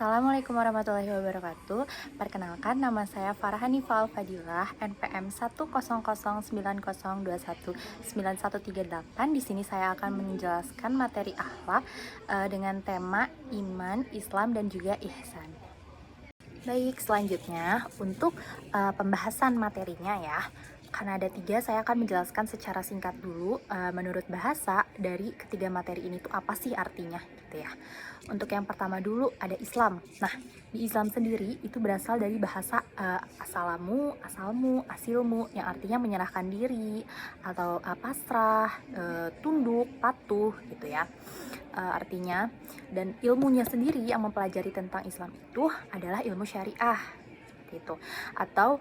Assalamualaikum warahmatullahi wabarakatuh. Perkenalkan, nama saya Farhanifah Fadilah, NPM 10090219138. Di sini saya akan menjelaskan materi akhlak dengan tema iman, Islam, dan juga ihsan. Baik, selanjutnya untuk pembahasan materinya ya. Karena ada tiga, saya akan menjelaskan secara singkat dulu menurut bahasa dari ketiga materi ini tuh apa sih artinya gitu ya. Untuk yang pertama dulu ada Islam. Nah, di Islam sendiri itu berasal dari bahasa asalamu, asalmu, asilmu yang artinya menyerahkan diri atau pasrah, tunduk, patuh gitu ya. Artinya, dan ilmunya sendiri yang mempelajari tentang Islam itu adalah ilmu syariah gitu. Atau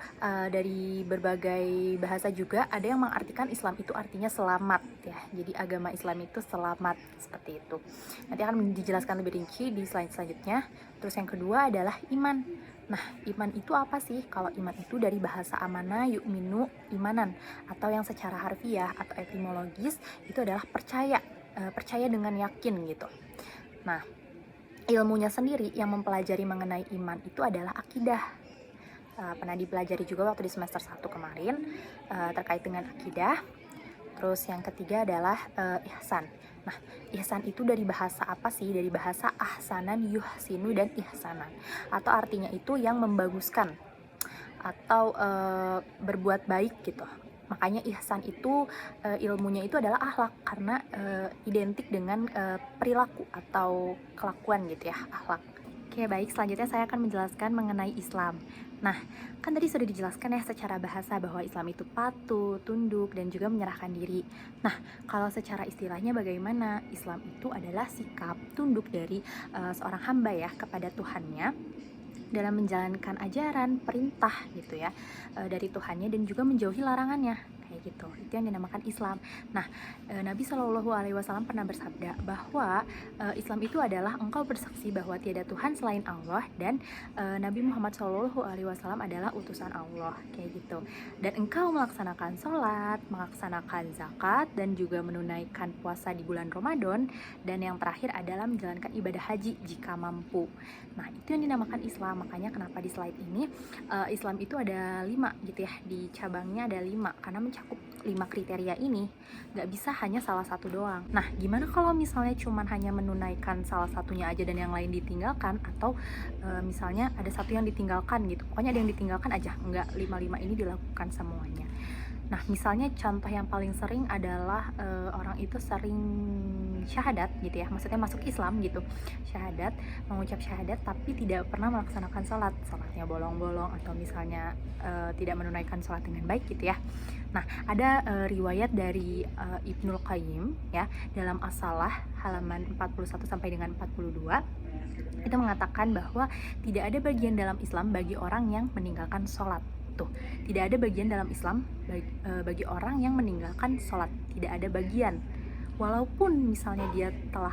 dari berbagai bahasa juga ada yang mengartikan Islam itu artinya selamat ya. Jadi agama Islam itu selamat seperti itu. Nanti akan dijelaskan lebih rinci di slide selanjutnya. Terus yang kedua adalah iman. Nah, iman itu apa sih? Kalau iman itu dari bahasa amana yu'minu imanan, atau yang secara harfiah atau etimologis itu adalah percaya, percaya dengan yakin gitu. Nah, ilmunya sendiri yang mempelajari mengenai iman itu adalah akidah. Pernah dipelajari juga waktu di semester 1 kemarin terkait dengan akidah. Terus yang ketiga adalah ihsan. Nah, ihsan itu dari bahasa apa sih? Dari bahasa ahsanan, yuhsinu, dan ihsanan. Atau artinya itu yang membaguskan atau berbuat baik gitu. Makanya ihsan itu ilmunya itu adalah akhlak, karena identik dengan perilaku atau kelakuan gitu ya, akhlak. Oke, baik, selanjutnya saya akan menjelaskan mengenai Islam. Nah, kan tadi sudah dijelaskan ya secara bahasa bahwa Islam itu patuh, tunduk, dan juga menyerahkan diri. Nah, kalau secara istilahnya bagaimana? Islam itu adalah sikap tunduk dari seorang hamba ya kepada Tuhannya dalam menjalankan ajaran, perintah gitu ya dari Tuhannya, dan juga menjauhi larangannya kayak gitu. Itu yang dinamakan Islam. Nah, Nabi Shallallahu Alaihi Wasallam pernah bersabda bahwa Islam itu adalah engkau bersaksi bahwa tiada Tuhan selain Allah, dan Nabi Muhammad Shallallahu Alaihi Wasallam adalah utusan Allah kayak gitu. Dan engkau melaksanakan sholat, melaksanakan zakat, dan juga menunaikan puasa di bulan Ramadan, dan yang terakhir adalah menjalankan ibadah haji jika mampu. Nah, itu yang dinamakan Islam. Makanya kenapa di slide ini Islam itu ada 5 gitu ya, di cabangnya ada 5 karena mencakup 5 kriteria ini. Nggak bisa hanya salah satu doang. Nah, gimana kalau misalnya cuman hanya menunaikan salah satunya aja dan yang lain ditinggalkan, atau misalnya ada satu yang ditinggalkan gitu, pokoknya ada yang ditinggalkan aja, nggak 5-5 ini dilakukan semuanya. Nah, misalnya contoh yang paling sering adalah orang itu sering syahadat gitu ya, maksudnya masuk Islam gitu, syahadat, mengucap syahadat tapi tidak pernah melaksanakan sholat, sholatnya bolong-bolong, atau misalnya tidak menunaikan sholat dengan baik gitu ya. Nah, ada riwayat dari Ibnul Qayyim ya, dalam As-Salah halaman 41 sampai dengan 42, itu mengatakan bahwa tidak ada bagian dalam Islam bagi orang yang meninggalkan sholat. Tuh, tidak ada bagian dalam Islam bagi orang yang meninggalkan sholat, tidak ada bagian. Walaupun misalnya dia telah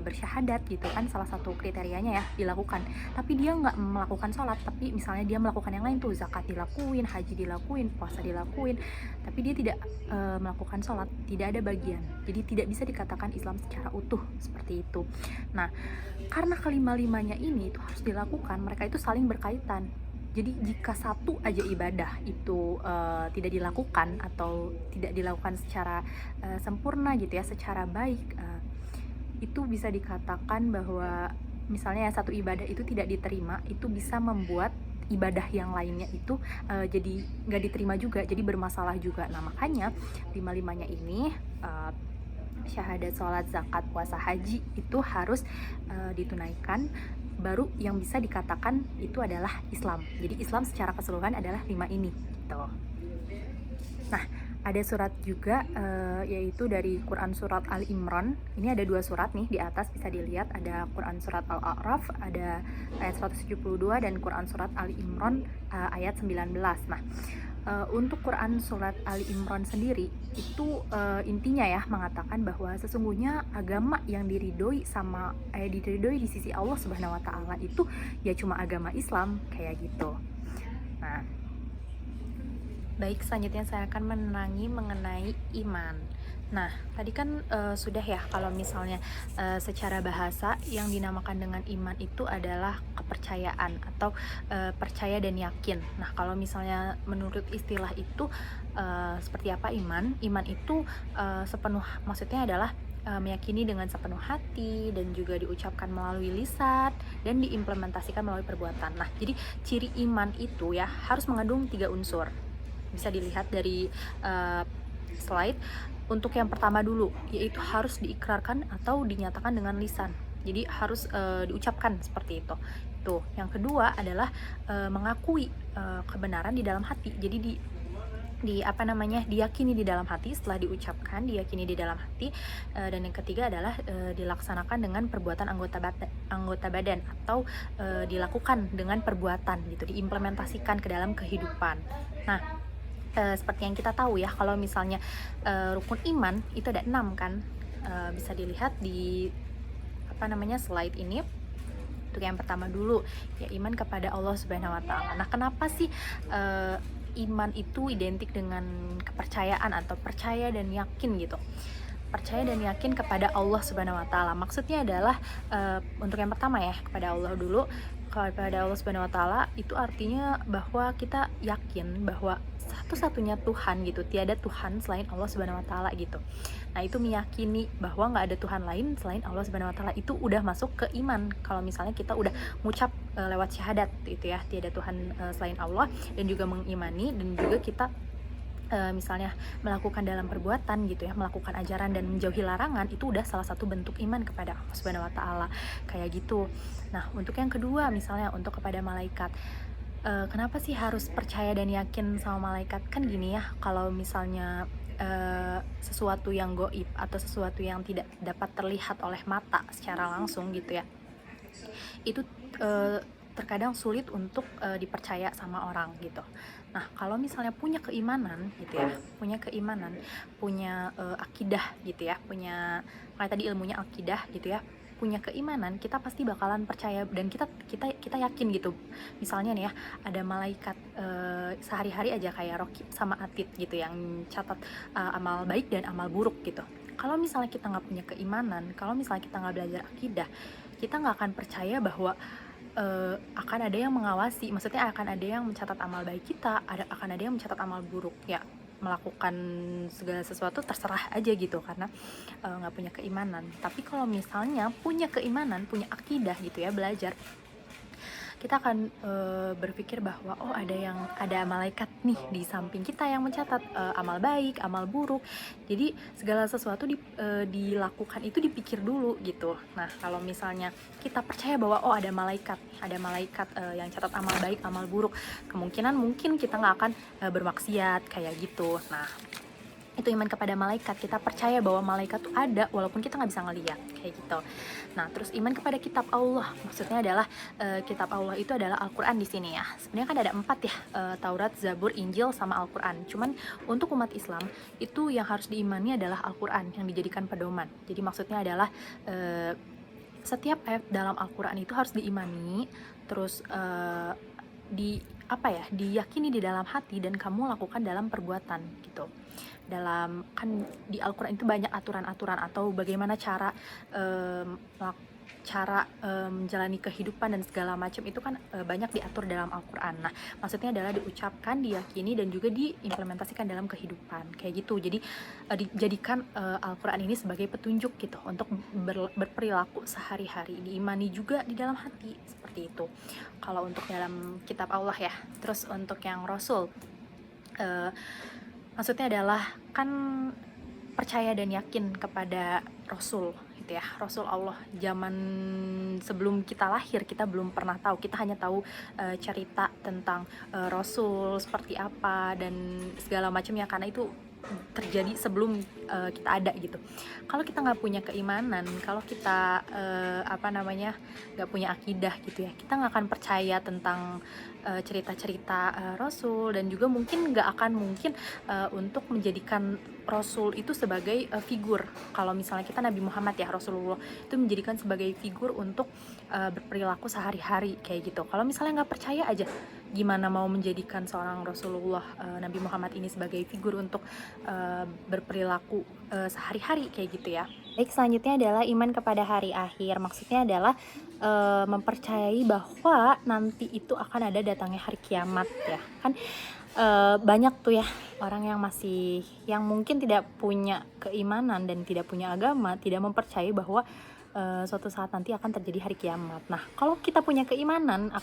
bersyahadat gitu kan, salah satu kriterianya ya dilakukan, tapi dia nggak melakukan sholat, tapi misalnya dia melakukan yang lain tuh, zakat dilakuin, haji dilakuin, puasa dilakuin, tapi dia tidak melakukan sholat, tidak ada bagian. Jadi tidak bisa dikatakan Islam secara utuh seperti itu. Nah, karena kelima-limanya ini itu harus dilakukan, mereka itu saling berkaitan. Jadi jika satu aja ibadah itu tidak dilakukan atau tidak dilakukan secara sempurna gitu ya, secara baik, itu bisa dikatakan bahwa misalnya satu ibadah itu tidak diterima, itu bisa membuat ibadah yang lainnya itu jadi nggak diterima juga, jadi bermasalah juga. Nah, makanya lima-limanya ini syahadat, sholat, zakat, puasa, haji itu harus ditunaikan, baru yang bisa dikatakan itu adalah Islam. Jadi Islam secara keseluruhan adalah 5 ini gitu. Nah, ada surat juga yaitu dari Quran surat Al Imran. Ini ada 2 surat nih, di atas bisa dilihat ada Quran surat Al-A'raf, ada ayat 172, dan Quran surat Al Imran ayat 19. Nah, untuk Quran surat Ali Imran sendiri itu intinya ya mengatakan bahwa sesungguhnya agama yang diridhoi di sisi Allah Subhanahu wa taala itu ya cuma agama Islam kayak gitu. Nah, baik, selanjutnya saya akan menerangi mengenai iman. Nah, tadi kan sudah ya kalau misalnya secara bahasa yang dinamakan dengan iman itu adalah kepercayaan atau percaya dan yakin. Nah, kalau misalnya menurut istilah itu seperti apa iman? Iman itu maksudnya adalah meyakini dengan sepenuh hati dan juga diucapkan melalui lisan dan diimplementasikan melalui perbuatan. Nah, jadi ciri iman itu ya harus mengandung 3 unsur. Bisa dilihat dari uh, slide. Untuk yang pertama dulu, yaitu harus diikrarkan atau dinyatakan dengan lisan. Jadi harus diucapkan seperti itu. Tuh, yang kedua adalah mengakui kebenaran di dalam hati. Jadi diyakini di dalam hati. Setelah diucapkan diyakini di dalam hati. Dan yang ketiga adalah dilaksanakan dengan perbuatan anggota badan atau dilakukan dengan perbuatan gitu, diimplementasikan ke dalam kehidupan. Nah, seperti yang kita tahu ya, kalau misalnya rukun iman itu ada 6 kan. Bisa dilihat di slide ini. Untuk yang pertama dulu ya, iman kepada Allah Subhanahu wa taala. Nah, kenapa sih iman itu identik dengan kepercayaan atau percaya dan yakin gitu? Percaya dan yakin kepada Allah Subhanahu wa taala. Maksudnya adalah untuk yang pertama ya, kepada Allah dulu. Kepada Allah Subhanahu wa taala itu artinya bahwa kita yakin bahwa satu-satunya Tuhan gitu, tiada Tuhan selain Allah Subhanahu wa taala gitu. Nah, itu meyakini bahwa nggak ada Tuhan lain selain Allah Subhanahu wa taala, itu udah masuk ke iman. Kalau misalnya kita udah ngucap lewat syahadat itu ya, tiada Tuhan selain Allah, dan juga mengimani, dan juga kita misalnya melakukan dalam perbuatan gitu ya, melakukan ajaran dan menjauhi larangan, itu udah salah satu bentuk iman kepada Allah Subhanahu wa taala, kayak gitu. Nah, untuk yang kedua misalnya untuk kepada malaikat, kenapa sih harus percaya dan yakin sama malaikat? Kan gini ya, kalau misalnya sesuatu yang goib atau sesuatu yang tidak dapat terlihat oleh mata secara langsung gitu ya, itu terkadang sulit untuk dipercaya sama orang gitu. Nah, kalau misalnya punya keimanan gitu ya, punya akidah gitu ya, kayak tadi ilmunya akidah gitu ya, punya keimanan, kita pasti bakalan percaya dan kita yakin gitu. Misalnya nih ya, ada malaikat sehari-hari aja kayak Rocky sama Atit gitu yang catat amal baik dan amal buruk gitu. Kalau misalnya kita nggak punya keimanan, kalau misalnya kita nggak belajar akidah, kita nggak akan percaya bahwa akan ada yang mengawasi, maksudnya akan ada yang mencatat amal baik kita, akan ada yang mencatat amal buruk ya. Melakukan segala sesuatu terserah aja gitu, karena nggak punya keimanan. Tapi kalau misalnya punya keimanan, punya akidah gitu ya, belajar, kita akan berpikir bahwa ada malaikat nih di samping kita yang mencatat amal baik, amal buruk. Jadi segala sesuatu dilakukan itu dipikir dulu gitu. Nah, kalau misalnya kita percaya bahwa ada malaikat yang catat amal baik, amal buruk, kemungkinan mungkin kita nggak akan bermaksiat kayak gitu. Nah, itu iman kepada malaikat. Kita percaya bahwa malaikat tuh ada walaupun kita nggak bisa ngeliat kayak gitu. Nah, terus iman kepada kitab Allah, maksudnya adalah kitab Allah itu adalah Al-Quran di sini ya. Sebenarnya kan ada 4 ya, Taurat, Zabur, Injil, sama Al-Quran. Cuman untuk umat Islam itu yang harus diimani adalah Al-Quran yang dijadikan pedoman. Jadi maksudnya adalah setiap ayat dalam Al-Quran itu harus diimani, terus diyakini di dalam hati, dan kamu lakukan dalam perbuatan gitu. Kan di Al-Quran itu banyak aturan-aturan atau bagaimana cara menjalani kehidupan dan segala macam itu kan banyak diatur dalam Al-Quran. Nah, maksudnya adalah diucapkan, diyakini, dan juga diimplementasikan dalam kehidupan kayak gitu. Jadi dijadikan Al-Quran ini sebagai petunjuk gitu untuk berperilaku sehari-hari, diimani juga di dalam hati, seperti itu kalau untuk dalam kitab Allah ya. Terus untuk yang Rasul, maksudnya adalah kan percaya dan yakin kepada Rasul gitu ya, Rasul Allah. Zaman sebelum kita lahir kita belum pernah tahu, kita hanya tahu cerita tentang Rasul seperti apa dan segala macamnya, karena itu terjadi sebelum kita ada gitu. Kalau kita nggak punya keimanan, kalau kita nggak punya akidah gitu ya, kita nggak akan percaya tentang cerita-cerita Rasul, dan juga nggak akan mungkin untuk menjadikan Rasul itu sebagai figur. Kalau misalnya kita Nabi Muhammad ya, Rasulullah itu menjadikan sebagai figur untuk berperilaku sehari-hari kayak gitu. Kalau misalnya nggak percaya aja, gimana mau menjadikan seorang Rasulullah Nabi Muhammad ini sebagai figur untuk berperilaku sehari-hari kayak gitu ya. Baik, selanjutnya adalah iman kepada hari akhir. Maksudnya adalah mempercayai bahwa nanti itu akan ada datangnya hari kiamat ya. Kan banyak tuh ya orang yang mungkin tidak punya keimanan dan tidak punya agama, tidak mempercayai bahwa suatu saat nanti akan terjadi hari kiamat. Nah, kalau kita punya keimanan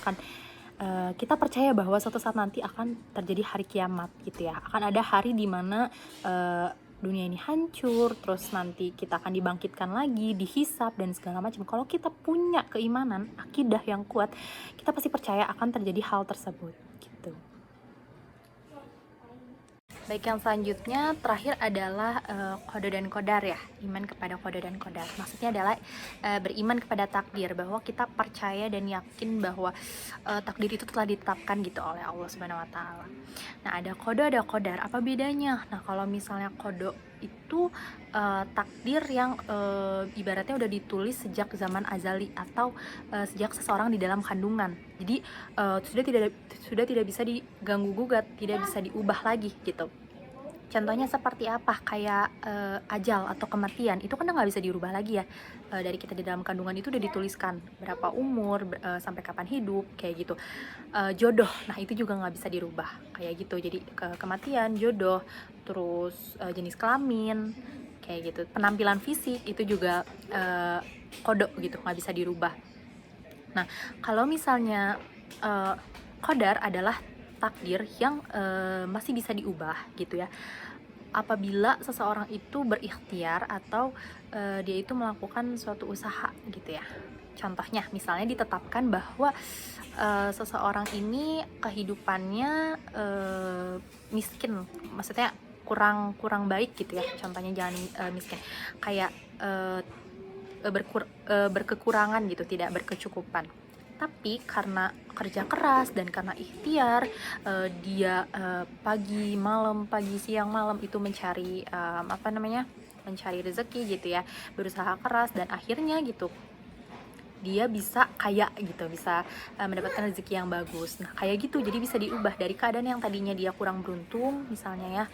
kita percaya bahwa suatu saat nanti akan terjadi hari kiamat gitu ya, akan ada hari di mana dunia ini hancur, terus nanti kita akan dibangkitkan lagi, dihisap dan segala macam. Kalau kita punya keimanan, akidah yang kuat, kita pasti percaya akan terjadi hal tersebut gitu. Baik, yang selanjutnya terakhir adalah qada dan qadar ya, iman kepada qada dan qadar. Maksudnya adalah beriman kepada takdir, bahwa kita percaya dan yakin bahwa takdir itu telah ditetapkan gitu oleh Allah Subhanahu wa taala. Nah, ada qada ada qadar. Apa bedanya? Nah, kalau misalnya qada itu takdir yang ibaratnya udah ditulis sejak zaman azali atau sejak seseorang di dalam kandungan. Jadi sudah tidak bisa diganggu gugat, tidak bisa diubah lagi gitu. Contohnya seperti apa? Kayak ajal atau kematian, itu kan nggak bisa dirubah lagi ya. Dari kita di dalam kandungan itu udah dituliskan berapa umur, sampai kapan hidup, kayak gitu. Jodoh, nah itu juga nggak bisa dirubah, kayak gitu. Jadi kematian, jodoh, terus jenis kelamin, kayak gitu. Penampilan fisik itu juga kodok gitu, nggak bisa dirubah. Nah, kalau misalnya qadar adalah takdir yang masih bisa diubah gitu ya, apabila seseorang itu berikhtiar atau dia itu melakukan suatu usaha gitu ya. Contohnya misalnya ditetapkan bahwa seseorang ini kehidupannya miskin, maksudnya kurang baik gitu ya. Contohnya jangan miskin, kayak berkekurangan gitu, tidak berkecukupan. Tapi karena kerja keras dan karena ikhtiar, dia pagi siang malam itu mencari mencari rezeki gitu ya, berusaha keras dan akhirnya gitu dia bisa kaya gitu, bisa mendapatkan rezeki yang bagus. Nah, kayak gitu, jadi bisa diubah dari keadaan yang tadinya dia kurang beruntung misalnya ya,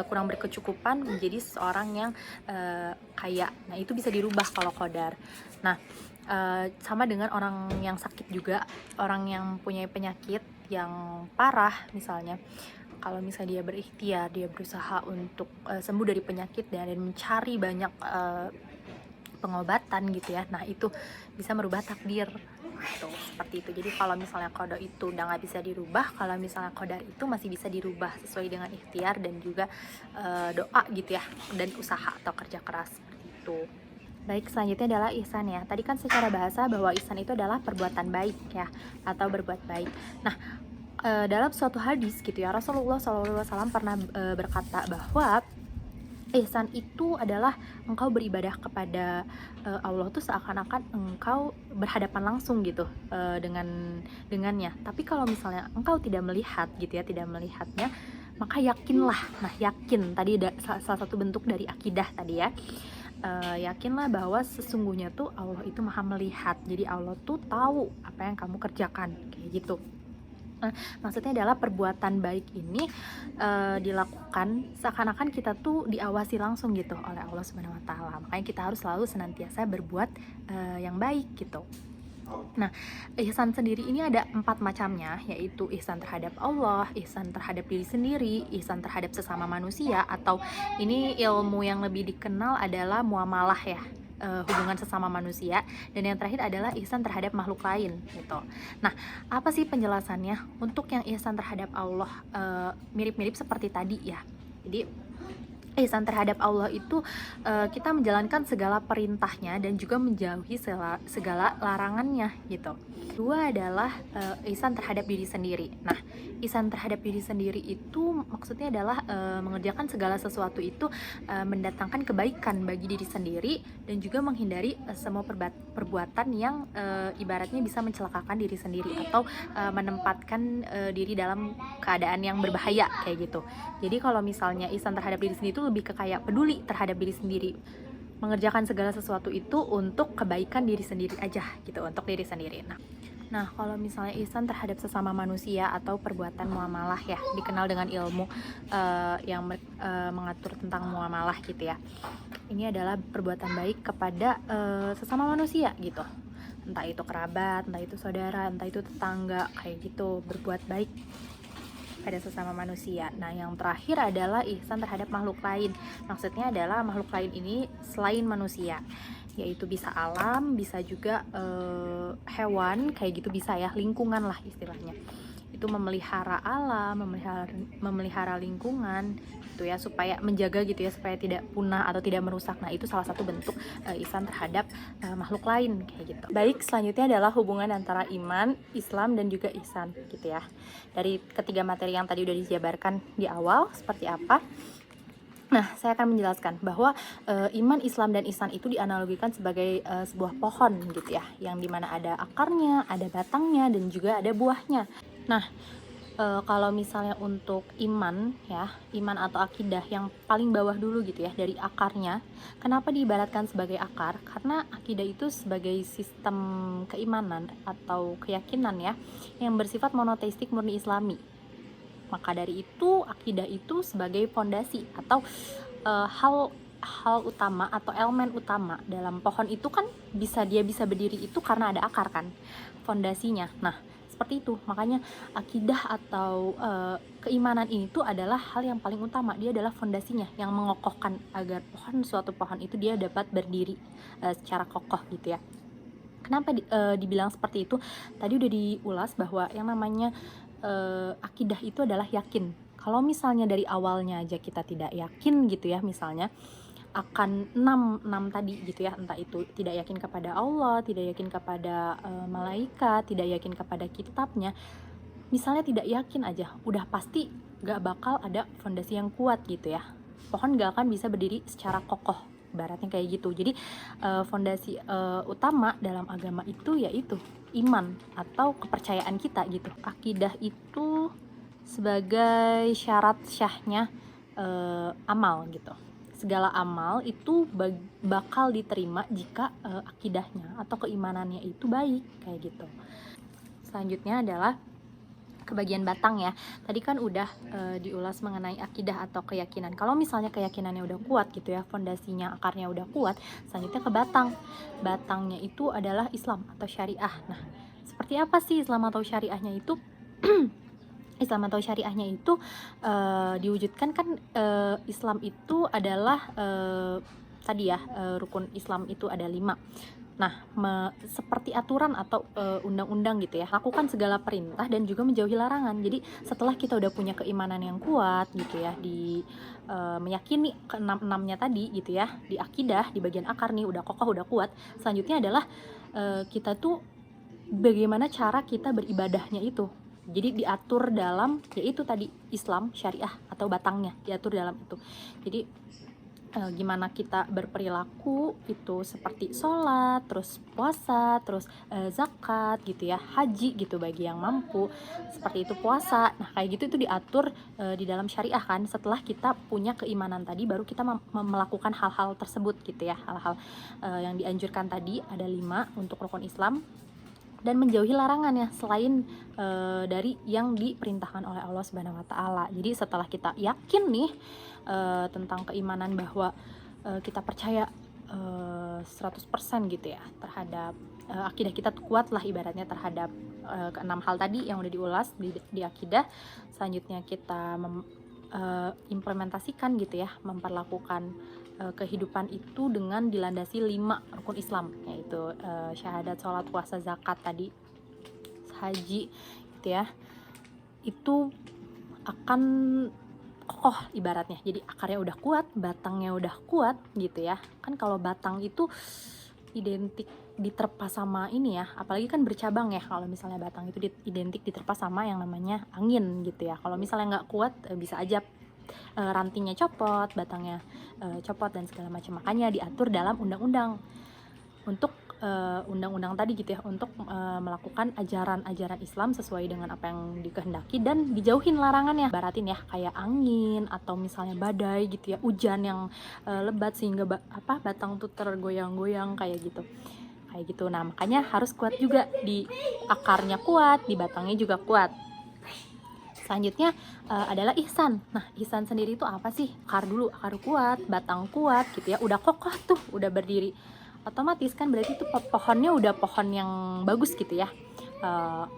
kurang berkecukupan, menjadi seorang yang kaya. Nah, itu bisa dirubah kalau qadar. Nah, sama dengan orang yang sakit juga, orang yang punya penyakit yang parah misalnya, kalau misalnya dia berikhtiar, dia berusaha untuk sembuh dari penyakit dan mencari banyak pengobatan gitu ya, nah itu bisa merubah takdir tuh, seperti itu. Jadi kalau misalnya qada itu udah nggak bisa dirubah, kalau misalnya qadar itu masih bisa dirubah sesuai dengan ikhtiar dan juga doa gitu ya, dan usaha atau kerja keras, seperti itu. Baik, selanjutnya adalah ihsan ya. Tadi kan secara bahasa bahwa ihsan itu adalah perbuatan baik ya, atau berbuat baik. Nah, dalam suatu hadis gitu ya, Rasulullah SAW pernah berkata bahwa ihsan itu adalah engkau beribadah kepada Allah tuh seakan-akan engkau berhadapan langsung gitu dengannya. Tapi kalau misalnya engkau tidak melihat gitu ya, tidak melihatnya, maka yakinlah. Nah, yakin tadi salah satu bentuk dari akidah tadi ya. Yakinlah bahwa sesungguhnya tuh Allah itu maha melihat. Jadi Allah tuh tahu apa yang kamu kerjakan, kayak gitu. Maksudnya adalah perbuatan baik ini dilakukan seakan-akan kita tuh diawasi langsung gitu oleh Allah Subhanahu wa taala. Makanya kita harus selalu senantiasa berbuat yang baik gitu. Nah, ihsan sendiri ini ada 4 macamnya, yaitu ihsan terhadap Allah, ihsan terhadap diri sendiri, ihsan terhadap sesama manusia, atau ini ilmu yang lebih dikenal adalah muamalah ya, hubungan sesama manusia, dan yang terakhir adalah ihsan terhadap makhluk lain gitu. Nah, apa sih penjelasannya? Untuk yang ihsan terhadap Allah mirip-mirip seperti tadi ya. Jadi ihsan terhadap Allah itu kita menjalankan segala perintahnya dan juga menjauhi segala larangannya gitu. Dua adalah ihsan terhadap diri sendiri. Nah, ihsan terhadap diri sendiri itu maksudnya adalah mengerjakan segala sesuatu itu mendatangkan kebaikan bagi diri sendiri dan juga menghindari semua perbuatan yang ibaratnya bisa mencelakakan diri sendiri atau menempatkan diri dalam keadaan yang berbahaya, kayak gitu. Jadi kalau misalnya ihsan terhadap diri sendiri itu lebih ke kayak peduli terhadap diri sendiri, mengerjakan segala sesuatu itu untuk kebaikan diri sendiri aja gitu, untuk diri sendiri. Nah, Nah, kalau misalnya ihsan terhadap sesama manusia atau perbuatan muamalah ya, dikenal dengan ilmu yang mengatur tentang muamalah gitu ya. Ini adalah perbuatan baik kepada sesama manusia gitu. Entah itu kerabat, entah itu saudara, entah itu tetangga, kayak gitu, berbuat baik pada sesama manusia. Nah, yang terakhir adalah ihsan terhadap makhluk lain. Maksudnya adalah makhluk lain ini selain manusia, yaitu bisa alam, bisa juga hewan, kayak gitu bisa ya, lingkungan lah istilahnya. Itu memelihara alam, memelihara lingkungan gitu ya, supaya menjaga gitu ya, supaya tidak punah atau tidak merusak. Nah, itu salah satu bentuk ihsan terhadap makhluk lain kayak gitu. Baik, selanjutnya adalah hubungan antara iman, Islam dan juga ihsan gitu ya. Dari ketiga materi yang tadi udah dijabarkan di awal seperti apa. Nah, saya akan menjelaskan bahwa iman, Islam, dan ihsan itu dianalogikan sebagai sebuah pohon gitu ya, yang dimana ada akarnya, ada batangnya, dan juga ada buahnya. Nah, kalau misalnya untuk iman ya, iman atau akidah yang paling bawah dulu gitu ya, dari akarnya. Kenapa diibaratkan sebagai akar? Karena akidah itu sebagai sistem keimanan atau keyakinan ya, yang bersifat monoteistik murni Islami. Maka dari itu akidah itu sebagai fondasi atau hal utama atau elemen utama dalam pohon itu kan bisa berdiri itu karena ada akar kan, fondasinya. Nah, seperti itu. Makanya akidah atau keimanan ini tuh adalah hal yang paling utama. Dia adalah fondasinya yang mengokohkan agar suatu pohon itu dia dapat berdiri secara kokoh gitu ya. Kenapa dibilang seperti itu? Tadi udah diulas bahwa yang namanya akidah itu adalah yakin. Kalau misalnya dari awalnya aja kita tidak yakin gitu ya, misalnya akan 6 tadi gitu ya, entah itu tidak yakin kepada Allah, tidak yakin kepada malaikat, tidak yakin kepada kitabnya, misalnya tidak yakin aja, udah pasti gak bakal ada fondasi yang kuat gitu ya. Pohon gak akan bisa berdiri secara kokoh, ibaratnya kayak gitu. Jadi fondasi utama dalam agama itu yaitu iman atau kepercayaan kita gitu. Akidah itu sebagai syarat syahnya amal gitu. Segala amal itu bakal diterima jika akidahnya atau keimanannya itu baik kayak gitu. Selanjutnya adalah ke bagian batang ya. Tadi kan udah diulas mengenai akidah atau keyakinan. Kalau misalnya keyakinannya udah kuat gitu ya, fondasinya, akarnya udah kuat, selanjutnya ke batang. Batangnya itu adalah Islam atau syariah. Nah, seperti apa sih Islam atau syariahnya itu? Islam atau syariahnya itu diwujudkan kan, Islam itu adalah tadi ya, rukun Islam itu ada 5. Nah, seperti aturan atau undang-undang gitu ya, lakukan segala perintah dan juga menjauhi larangan. Jadi setelah kita udah punya keimanan yang kuat gitu ya, di meyakini ke-6-6-nya tadi gitu ya, di akidah, di bagian akar nih udah kokoh, udah kuat. Selanjutnya adalah kita tuh bagaimana cara kita beribadahnya itu. Jadi diatur dalam yaitu tadi Islam, syariah atau batangnya diatur dalam itu. Jadi gimana kita berperilaku itu seperti sholat, terus puasa, terus zakat gitu ya, haji gitu bagi yang mampu, seperti itu puasa. Nah, kayak gitu itu diatur di dalam syariah kan. Setelah kita punya keimanan tadi, baru kita melakukan hal-hal tersebut gitu ya. Hal-hal yang dianjurkan tadi ada 5 untuk rukun Islam, dan menjauhi larangannya selain dari yang diperintahkan oleh Allah Subhanahu wa taala. Jadi setelah kita yakin nih tentang keimanan bahwa kita percaya 100% gitu ya terhadap akidah kita tuh kuat lah ibaratnya terhadap ke-6 hal tadi yang udah diulas di akidah. Selanjutnya kita implementasikan gitu ya, memperlakukan kehidupan itu dengan dilandasi 5 rukun Islam, yaitu syahadat, sholat, puasa, zakat tadi, haji gitu ya. Itu akan kokoh ibaratnya. Jadi akarnya udah kuat, batangnya udah kuat gitu ya. Kan kalau batang itu identik diterpa sama ini ya, apalagi kan bercabang ya. Kalau misalnya batang itu identik diterpa sama yang namanya angin gitu ya. Kalau misalnya nggak kuat bisa aja rantingnya copot, batangnya copot dan segala macam. Makanya diatur dalam undang-undang untuk undang-undang tadi gitu ya, untuk melakukan ajaran-ajaran Islam sesuai dengan apa yang dikehendaki dan dijauhin larangannya. Baratin ya, kayak angin atau misalnya badai gitu ya, hujan yang lebat sehingga batang tuh tergoyang-goyang kayak gitu. kayak gitu. Nah, makanya harus kuat juga, di akarnya kuat, di batangnya juga kuat. Selanjutnya adalah ihsan. Nah, ihsan sendiri itu apa sih? Akar dulu, akar kuat, batang kuat gitu ya, udah kokoh tuh, udah berdiri. Otomatis kan berarti itu pohonnya udah pohon yang bagus gitu ya.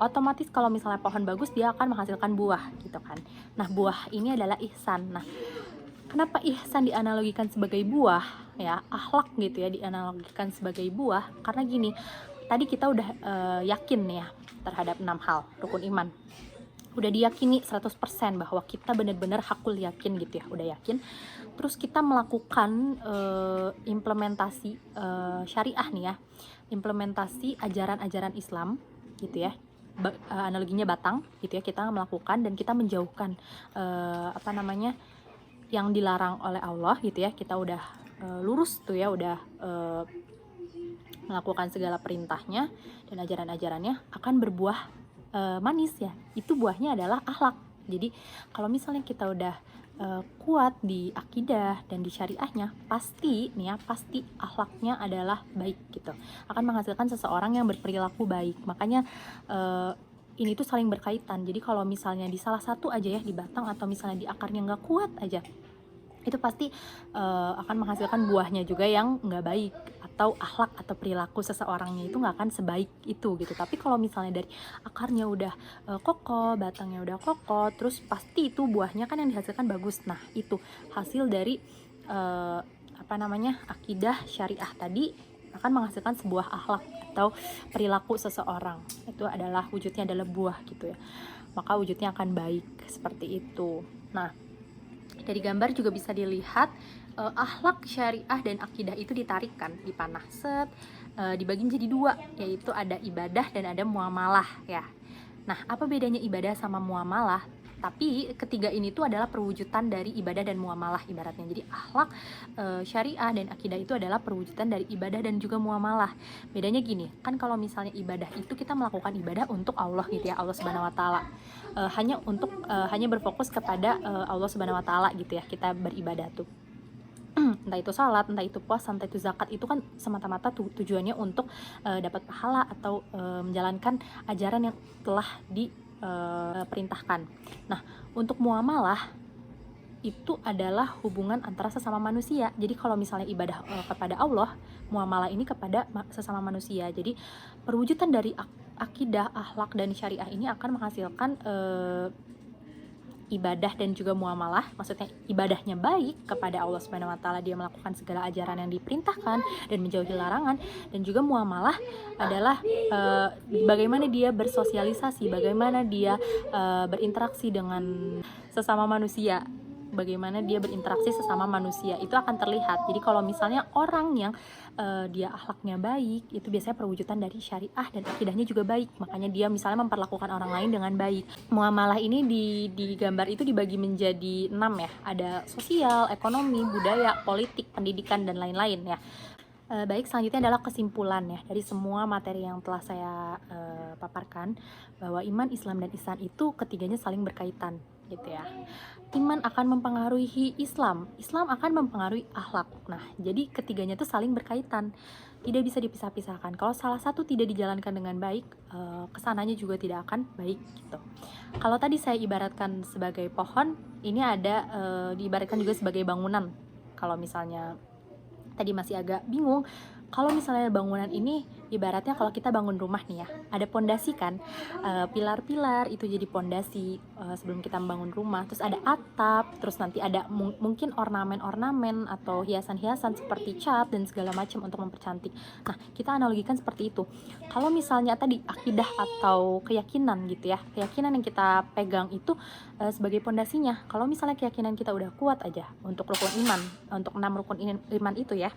Otomatis kalau misalnya pohon bagus, dia akan menghasilkan buah gitu kan. Nah, buah ini adalah ihsan. Nah, kenapa ihsan dianalogikan sebagai buah ya, akhlak gitu ya dianalogikan sebagai buah? Karena gini, tadi kita udah yakin nih ya terhadap 6 hal rukun iman. Udah diyakini 100% bahwa kita benar-benar hakul yakin gitu ya, udah yakin. Terus kita melakukan implementasi syariah nih ya, implementasi ajaran-ajaran Islam gitu ya. Analoginya batang gitu ya, kita melakukan dan kita menjauhkan yang dilarang oleh Allah gitu ya. Kita udah lurus tuh ya, udah melakukan segala perintahnya dan ajaran-ajarannya, akan berbuah manis ya. Itu buahnya adalah akhlak. Jadi kalau misalnya kita udah kuat di akidah dan di syariahnya, pasti nih ya, pasti akhlaknya adalah baik gitu, akan menghasilkan seseorang yang berperilaku baik. Makanya ini tuh saling berkaitan. Jadi kalau misalnya di salah satu aja ya, di batang atau misalnya di akarnya nggak kuat aja, itu pasti akan menghasilkan buahnya juga yang nggak baik, atau akhlak atau perilaku seseorangnya itu nggak akan sebaik itu gitu. Tapi kalau misalnya dari akarnya udah kokoh, batangnya udah kokoh, terus pasti itu buahnya kan yang dihasilkan bagus. Nah, itu hasil dari akidah syariah tadi, akan menghasilkan sebuah akhlak atau perilaku seseorang. Itu adalah wujudnya adalah buah gitu ya, maka wujudnya akan baik seperti itu. Nah, dari gambar juga bisa dilihat akhlak syariah dan akidah itu ditarikan, dipanah dibagi menjadi dua, yaitu ada ibadah dan ada muamalah ya. Nah, apa bedanya ibadah sama muamalah? Tapi ketiga ini tuh adalah perwujudan dari ibadah dan muamalah ibaratnya. Jadi akhlak syariah dan akidah itu adalah perwujudan dari ibadah dan juga muamalah. Bedanya gini, kan kalau misalnya ibadah itu kita melakukan ibadah untuk Allah gitu ya, Allah Subhanahu wa taala. Hanya berfokus kepada Allah Subhanahu wa taala gitu ya, kita beribadah tuh. Entah itu salat, entah itu puasa, entah itu zakat, itu kan semata-mata tujuannya untuk dapat pahala atau menjalankan ajaran yang telah diperintahkan. Nah, untuk muamalah itu adalah hubungan antara sesama manusia. Jadi kalau misalnya ibadah kepada Allah, muamalah ini kepada sesama manusia. Jadi perwujudan dari akidah, akhlak dan syariah ini akan menghasilkan ibadah dan juga muamalah. Maksudnya ibadahnya baik kepada Allah Subhanahu wa taala, dia melakukan segala ajaran yang diperintahkan dan menjauhi larangan. Dan juga muamalah adalah bagaimana dia bersosialisasi, bagaimana dia berinteraksi dengan sesama manusia. Bagaimana dia berinteraksi sesama manusia itu akan terlihat. Jadi kalau misalnya orang yang dia akhlaknya baik, itu biasanya perwujudan dari syariah dan akidahnya juga baik. Makanya dia misalnya memperlakukan orang lain dengan baik. Muamalah ini di gambar itu dibagi menjadi 6 ya. Ada sosial, ekonomi, budaya, politik, pendidikan dan lain-lain ya. Baik, selanjutnya adalah kesimpulan ya dari semua materi yang telah saya paparkan, bahwa iman, Islam dan ihsan itu ketiganya saling berkaitan gitu ya. Iman akan mempengaruhi Islam, Islam akan mempengaruhi akhlak. Nah, jadi ketiganya itu saling berkaitan, tidak bisa dipisah-pisahkan. Kalau salah satu tidak dijalankan dengan baik, kesananya juga tidak akan baik gitu. Kalau tadi saya ibaratkan sebagai pohon, ini ada diibaratkan juga sebagai bangunan. Kalau misalnya tadi masih agak bingung, kalau misalnya bangunan ini ibaratnya kalau kita bangun rumah nih ya, ada pondasi kan, pilar-pilar itu jadi pondasi sebelum kita membangun rumah. Terus ada atap, terus nanti ada mungkin ornamen-ornamen atau hiasan-hiasan seperti cat dan segala macam untuk mempercantik. Nah, kita analogikan seperti itu. Kalau misalnya tadi akidah atau keyakinan gitu ya, keyakinan yang kita pegang itu sebagai pondasinya. Kalau misalnya keyakinan kita udah kuat aja untuk rukun iman, untuk 6 rukun iman itu ya,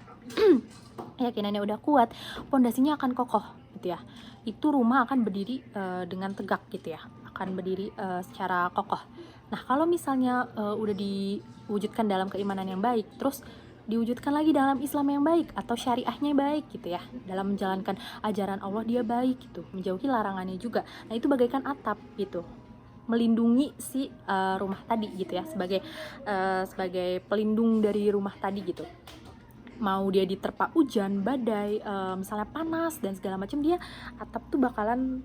keyakinannya udah kuat, pondasinya akan kokoh gitu ya. Itu rumah akan berdiri dengan tegak gitu ya, akan berdiri secara kokoh. Nah, kalau misalnya udah diwujudkan dalam keimanan yang baik, terus diwujudkan lagi dalam Islam yang baik atau syariahnya baik gitu ya, dalam menjalankan ajaran Allah dia baik gitu, menjauhi larangannya juga. Nah, itu bagaikan atap gitu, melindungi si rumah tadi gitu ya, sebagai pelindung dari rumah tadi gitu. mau dia diterpa hujan, badai, misalnya panas dan segala macam, dia atap tuh bakalan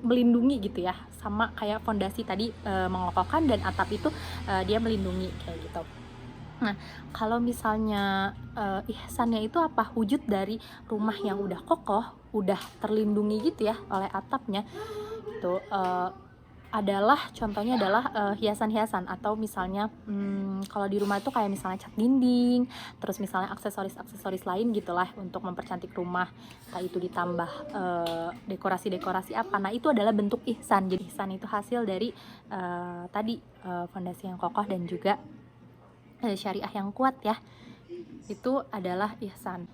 melindungi gitu ya, sama kayak fondasi tadi mengokohkan, dan atap itu dia melindungi kayak gitu. Nah, kalau misalnya ihsannya itu apa? Wujud dari rumah yang udah kokoh, udah terlindungi gitu ya oleh atapnya, itu adalah contohnya adalah hiasan-hiasan, atau misalnya kalau di rumah itu kayak misalnya cat dinding, terus misalnya aksesoris-aksesoris lain gitulah untuk mempercantik rumah, entah itu ditambah dekorasi-dekorasi apa. Nah, itu adalah bentuk ihsan. Jadi ihsan itu hasil dari tadi fondasi yang kokoh dan juga syariah yang kuat ya. Itu adalah ihsan.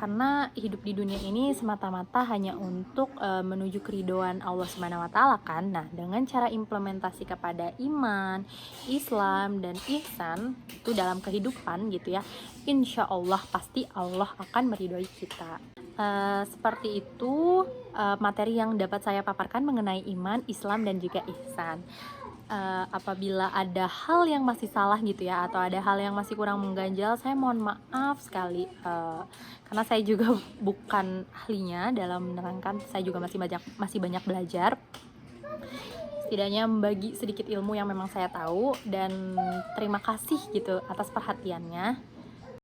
Karena hidup di dunia ini semata-mata hanya untuk menuju keridhaan Allah Subhanahu wa taala kan. Nah, dengan cara implementasi kepada iman, Islam dan ihsan itu dalam kehidupan gitu ya, insya Allah pasti Allah akan meridhoi kita. Seperti itu materi yang dapat saya paparkan mengenai iman, Islam dan juga ihsan. Apabila ada hal yang masih salah gitu ya, atau ada hal yang masih kurang mengganjal, saya mohon maaf sekali, karena saya juga bukan ahlinya dalam menerangkan. Saya juga masih banyak belajar, setidaknya membagi sedikit ilmu yang memang saya tahu, dan terima kasih gitu atas perhatiannya.